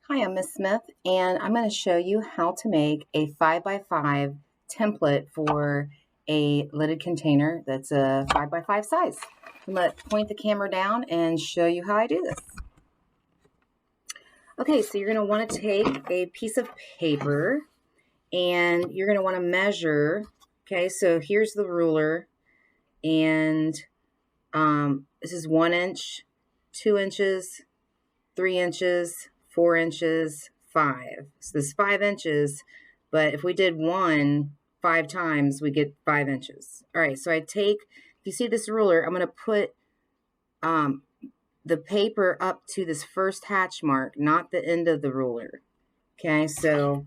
Hi, I'm Miss Smith, and I'm going to show you how to make a 5x5 template for a lidded container that's a 5x5 size. I'm going to point the camera down and show you how I do this. Okay, so you're going to want to take a piece of paper and you're going to want to measure. Okay, so here's the ruler, and this is 1 inch, 2 inches, 3 inches, 4 inches, 5. So this is 5 inches, but if we did 5 times, we get 5 inches. All right, so if you see this ruler, I'm going to put the paper up to this first hatch mark, not the end of the ruler. Okay, so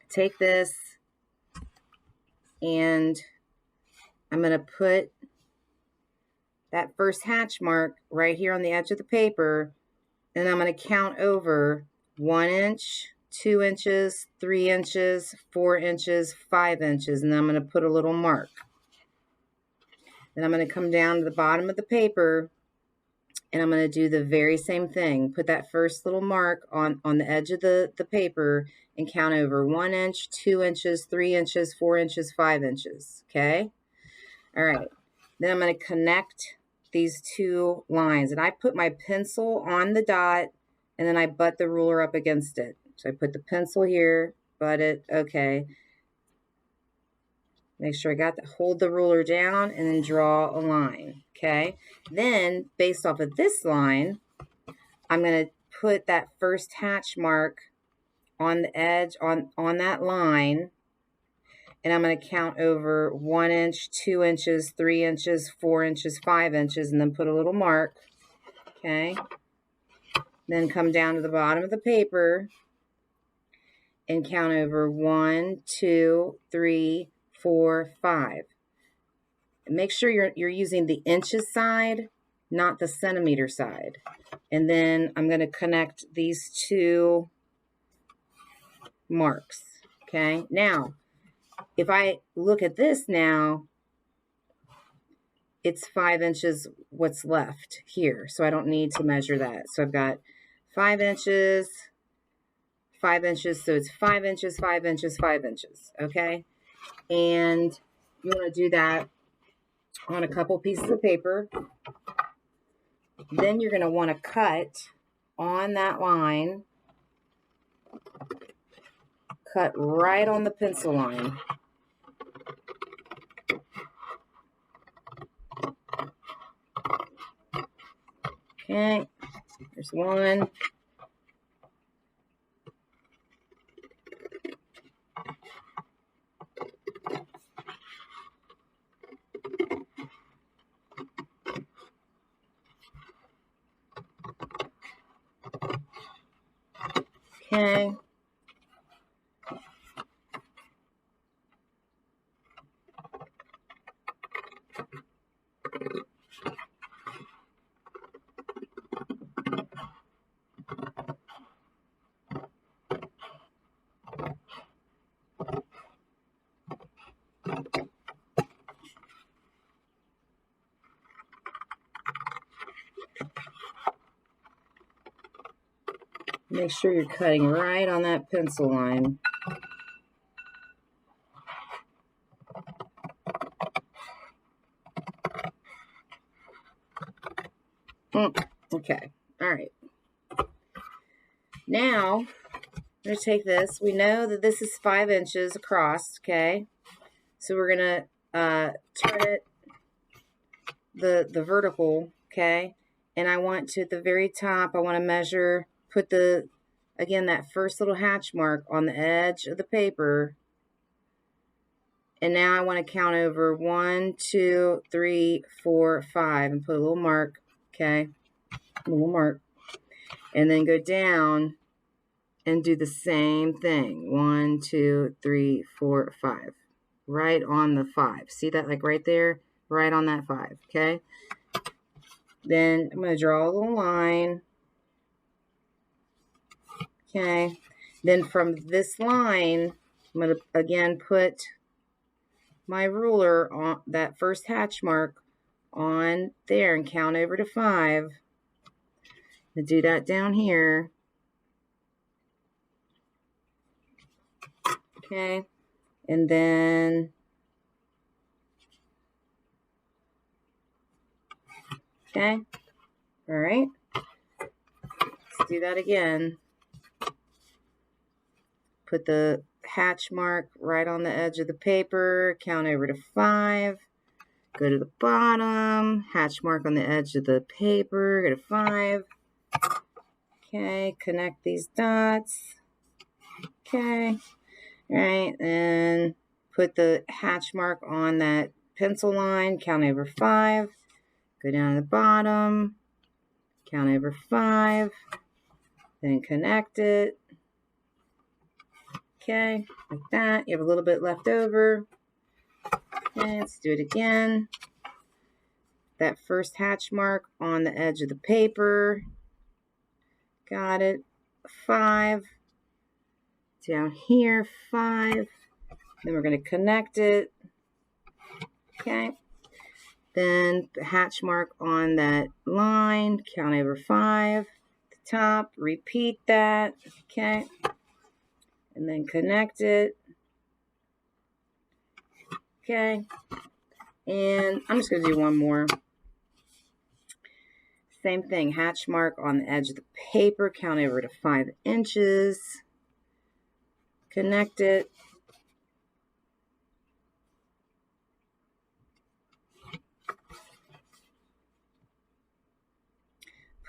take this and I'm going to put that first hatch mark right here on the edge of the paper, and I'm going to count over 1 inch, 2 inches, 3 inches, 4 inches, 5 inches, and then I'm going to put a little mark. Then I'm going to come down to the bottom of the paper, and I'm going to do the very same thing. Put that first little mark on the edge of the paper and count over 1 inch, 2 inches, 3 inches, 4 inches, 5 inches, okay? All right. Then I'm going to connect these two lines, and I put my pencil on the dot, and then I butt the ruler up against it. So I put the pencil here, butt it, okay. Make sure hold the ruler down, and then draw a line, okay? Then, based off of this line, I'm going to put that first hatch mark on the edge, on that line, and I'm going to count over 1 inch, 2 inches, 3 inches, 4 inches, 5 inches, and then put a little mark, okay? Then come down to the bottom of the paper and count over 1, 2, 3, 4, 5. And make sure you're using the inches side, not the centimeter side. And then I'm going to connect these two marks, okay? Now, if I look at this now, it's 5 inches what's left here, so I don't need to measure that. So I've got 5 inches, 5 inches, so it's 5 inches, 5 inches, 5 inches, okay? And you want to do that on a couple pieces of paper. Then you're going to want to cut on that line, cut right on the pencil line. Okay, there's one. Okay. Make sure you're cutting right on that pencil line. Okay, all right. Now, I'm going to take this. We know that this is 5 inches across, okay? So we're going to turn it the vertical, okay? And I want to, at the very top, I want to measure, put again, that first little hatch mark on the edge of the paper. And now I want to count over 1, 2, 3, 4, 5, and put a little mark, okay? A little mark. And then go down and do the same thing. 1, 2, 3, 4, 5. Right on the 5. See that, like right there? Right on that 5, okay? Then I'm going to draw a little line. Okay. Then from this line, I'm going to again put my ruler on that first hatch mark on there and count over to 5. To do that down here. Okay, and then okay, all right, let's do that again. Put the hatch mark right on the edge of the paper, count over to 5, go to the bottom, hatch mark on the edge of the paper, go to 5. Okay, connect these dots. Okay, all right, and put the hatch mark on that pencil line, count over 5, go down to the bottom, count over 5, then connect it. Okay, like that. You have a little bit left over. Okay, let's do it again. That first hatch mark on the edge of the paper. Got it. 5. Down here, 5. Then we're going to connect it. Okay. Then the hatch mark on that line, count over 5. The top, repeat that. Okay. And then connect it. Okay. And I'm just going to do one more. Same thing, hatch mark on the edge of the paper, count over to 5 inches. Connect it.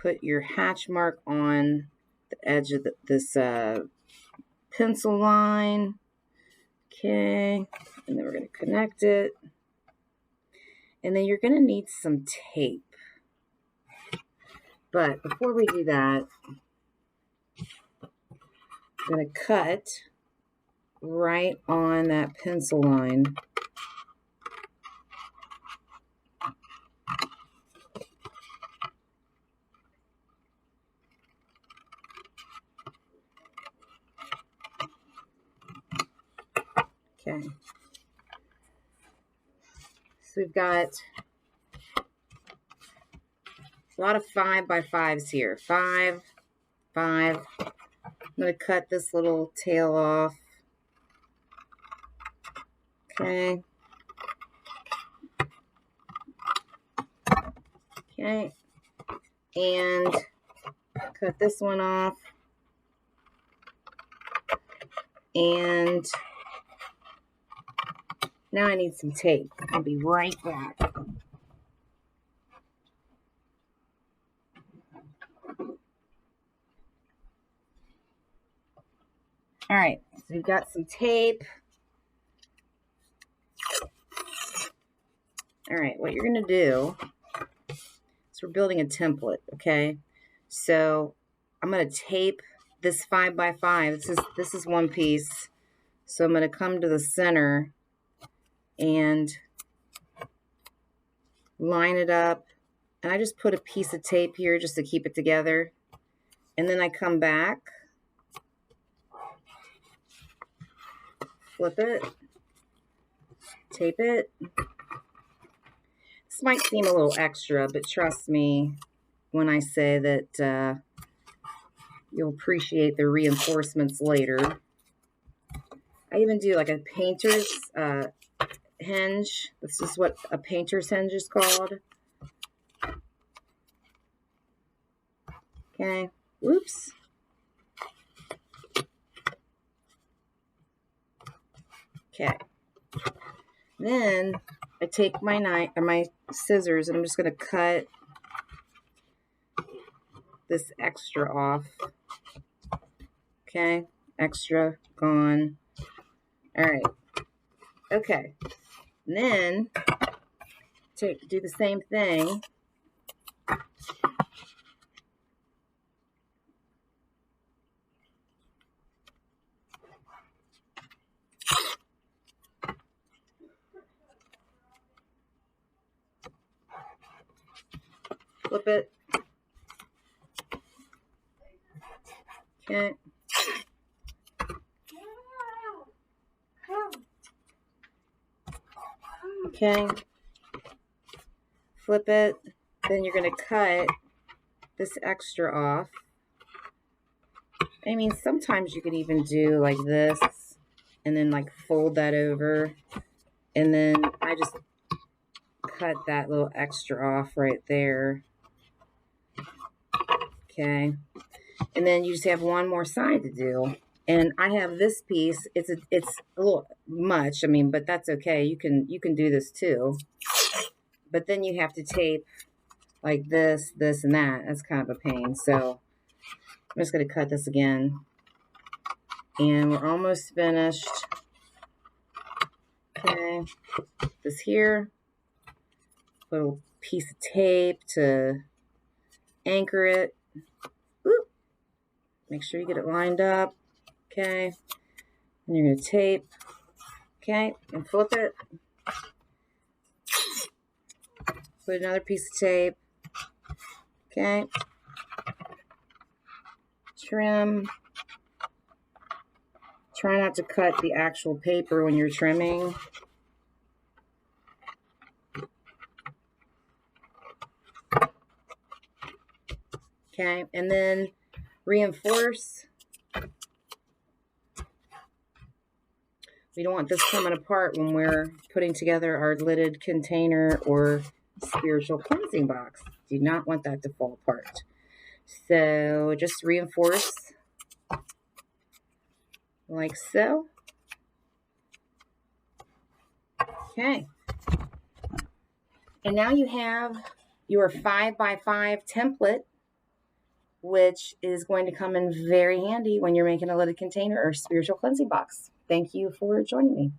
Put your hatch mark on the edge of this pencil line. Okay, and then we're going to connect it. And then you're going to need some tape. But before we do that, I'm going to cut right on that pencil line. Okay. So we've got a lot of 5x5s here. 5, 5. I'm going to cut this little tail off. Okay. Okay. And cut this one off. And now I need some tape. I'll be right back. All right, so we've got some tape. All right, what you're going to do is we're building a template, okay? So I'm going to tape this 5x5. This is one piece. So I'm going to come to the center and line it up. And I just put a piece of tape here just to keep it together. And then I come back, flip it, tape it. This might seem a little extra, but trust me when I say that you'll appreciate the reinforcements later. I even do like a painter's hinge. This is what a painter's hinge is called. Okay. Whoops. Okay. Then I take my knife or my scissors and I'm just going to cut this extra off. Okay. Extra gone. All right. Okay. And then do the same thing. Flip it. Okay. Okay. Flip it. Then you're going to cut this extra off. I mean, sometimes you could even do like this and then like fold that over. And then I just cut that little extra off right there. Okay. And then you just have one more side to do. And I have this piece. It's a little much, I mean, but that's okay. You can do this too. But then you have to tape like this, this, and that. That's kind of a pain. So I'm just going to cut this again. And we're almost finished. Okay. This here. Put a little piece of tape to anchor it. Oop. Make sure you get it lined up. Okay. And you're going to tape. Okay. And flip it. Put another piece of tape. Okay. Trim. Try not to cut the actual paper when you're trimming. Okay. And then reinforce. We don't want this coming apart when we're putting together our lidded container or spiritual cleansing box. Do not want that to fall apart. So just reinforce like so. Okay. And now you have your 5x5 template, which is going to come in very handy when you're making a lidded container or spiritual cleansing box. Thank you for joining me.